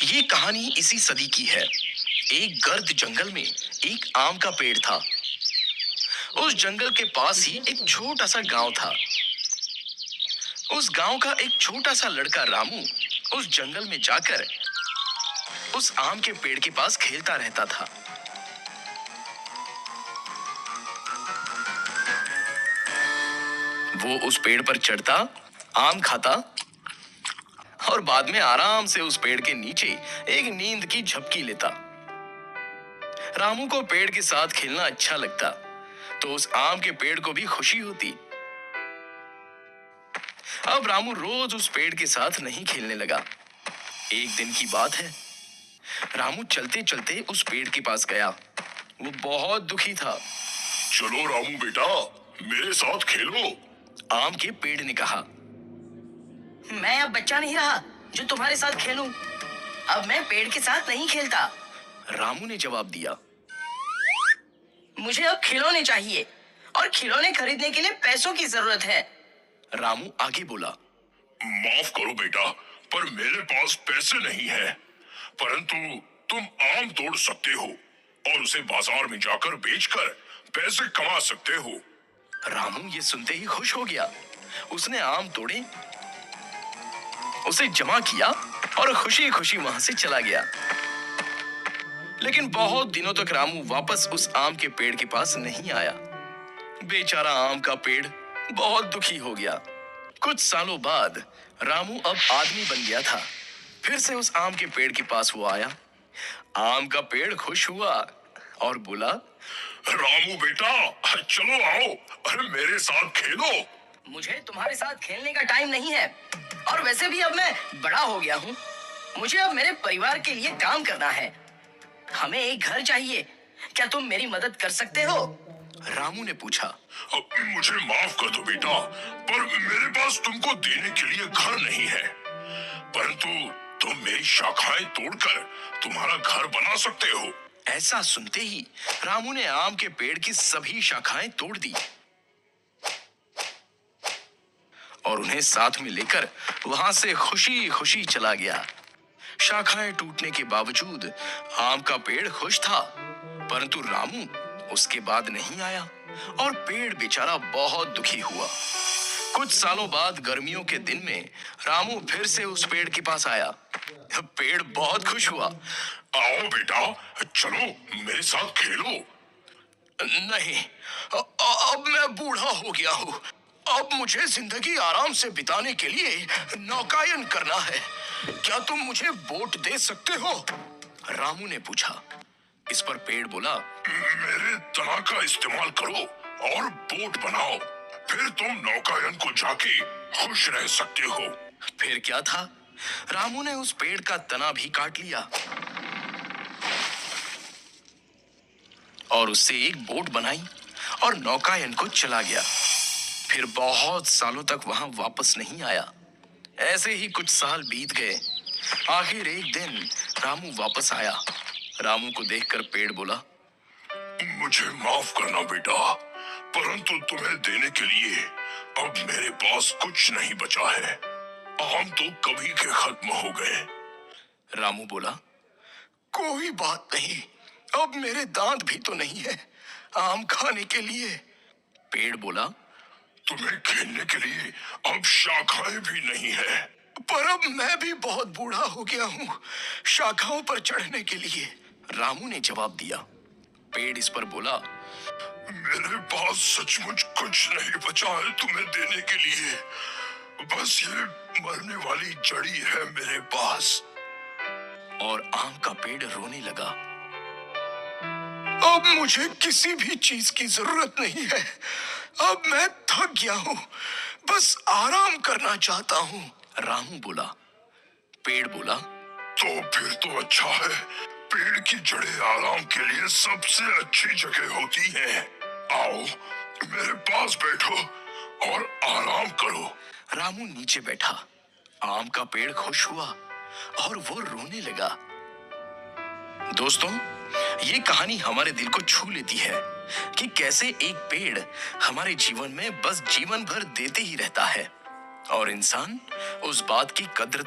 ये कहानी इसी सदी की है। एक गर्द जंगल में एक आम का पेड़ था। उस जंगल के पास ही एक छोटा सा गांव था। उस गांव का एक छोटा सा लड़का रामू उस जंगल में जाकर उस आम के पेड़ के पास खेलता रहता था। वो उस पेड़ पर चढ़ता, आम खाता और बाद में आराम से उस पेड़ के नीचे एक नींद की झपकी लेता। रामू को पेड़ के साथ खेलना अच्छा लगता, तो उस आम के पेड़ को भी खुशी होती। अब रामू रोज उस पेड़ के साथ नहीं खेलने लगा। एक दिन की बात है, रामू चलते चलते उस पेड़ के पास गया। वो बहुत दुखी था। चलो रामू बेटा, मेरे साथ खेलो। आम के पेड़ ने कहा। मैं अब बच्चा नहीं रहा जो तुम्हारे साथ खेलूं। अब मैं पेड़ के साथ नहीं खेलता। रामू ने जवाब दिया। मुझे अब खिलौने चाहिए और खिलौने खरीदने के लिए पैसों की जरूरत है। रामू आगे बोला। माफ करो बेटा, पर मेरे पास पैसे नहीं है, परंतु तुम आम तोड़ सकते हो और उसे बाजार में जाकर बेचकर पैसे कमा सकते हो। रामू ये सुनते ही खुश हो गया। उसने आम तोड़े, उसे जमा किया और खुशी खुशी वहां से चला गया। लेकिन बहुत दिनों तक रामू वापस उस आम के पेड़ के पास नहीं आया। बेचारा आम का पेड़ बहुत दुखी हो गया। कुछ सालों बाद रामू अब आदमी बन गया था। फिर से उस आम के पेड़ के पास वो आया। आम का पेड़ खुश हुआ और बोला, रामू बेटा, चलो आओ, अरे मेरे साथ खेलो। मुझे तुम्हारे साथ खेलने का टाइम नहीं है, और वैसे भी अब मैं बड़ा हो गया हूँ। मुझे अब मेरे परिवार के लिए काम करना है। हमें एक घर चाहिए। क्या तुम मेरी मदद कर सकते हो? रामू ने पूछा। मुझे माफ कर दो बेटा, पर मेरे पास तुमको देने के लिए घर नहीं है, परंतु तुम मेरी शाखाएं तोड़कर तुम्हारा घर बना सकते हो। ऐसा सुनते ही रामू ने आम के पेड़ की सभी शाखाएं तोड़ दी और उन्हें साथ में लेकर वहां से खुशी खुशी चला गया। शाखाएं टूटने के बावजूद आम का पेड़ खुश था, परंतु रामू उसके बाद नहीं आया और पेड़ बेचारा बहुत दुखी हुआ। कुछ सालों बाद गर्मियों के दिन में रामू फिर से उस पेड़ के पास आया। पेड़ बहुत खुश हुआ। आओ बेटा, चलो मेरे साथ खेलो। नहीं, अब मैं बूढ़ा हो गया हूँ। अब मुझे जिंदगी आराम से बिताने के लिए नौकायन करना है। क्या तुम मुझे बोट दे सकते हो? रामू ने पूछा। इस पर पेड़ बोला, मेरे तना का इस्तेमाल करो और बोट बनाओ, फिर तुम नौकायन को जाके खुश रह सकते हो। फिर क्या था, रामू ने उस पेड़ का तना भी काट लिया और उससे एक बोट बनाई और नौकायन को चला गया। फिर बहुत सालों तक वहां वापस नहीं आया। ऐसे ही कुछ साल बीत गए। आखिर एक दिन रामू वापस आया। रामू को देखकर पेड़ बोला, मुझे माफ करना बेटा, परंतु तुम्हें देने के लिए अब मेरे पास कुछ नहीं बचा है। आम तो कभी के खत्म हो गए। रामू बोला, कोई बात नहीं, अब मेरे दांत भी तो नहीं है आम खाने के लिए। पेड़ बोला, तुम्हें खेलने के लिए अब शाखाएं भी नहीं है। पर अब मैं भी बहुत बूढ़ा हो गया हूँ शाखाओं पर चढ़ने के लिए। रामू ने जवाब दिया। पेड़ इस पर बोला, मेरे पास सचमुच कुछ नहीं बचा है तुम्हें देने के लिए। बस ये मरने वाली जड़ी है मेरे पास। और आम का पेड़ रोने लगा। अब मुझे किसी भी चीज की जरूरत नहीं है। अब मैं थक गया हूँ, बस आराम करना चाहता हूँ। रामू बोला। पेड़ बोला, तो फिर तो अच्छा है। पेड़ की जड़ें आराम के लिए सबसे अच्छी जगह होती हैं। आओ मेरे पास बैठो और आराम करो। रामू नीचे बैठा। आम का पेड़ खुश हुआ और वो रोने लगा। दोस्तों, ये कहानी हमारे दिल को छू लेती है कि कैसे एक पेड़ हमारे जीवन में बस जीवन भर देते ही रहता है और इंसान उस बात की कद्र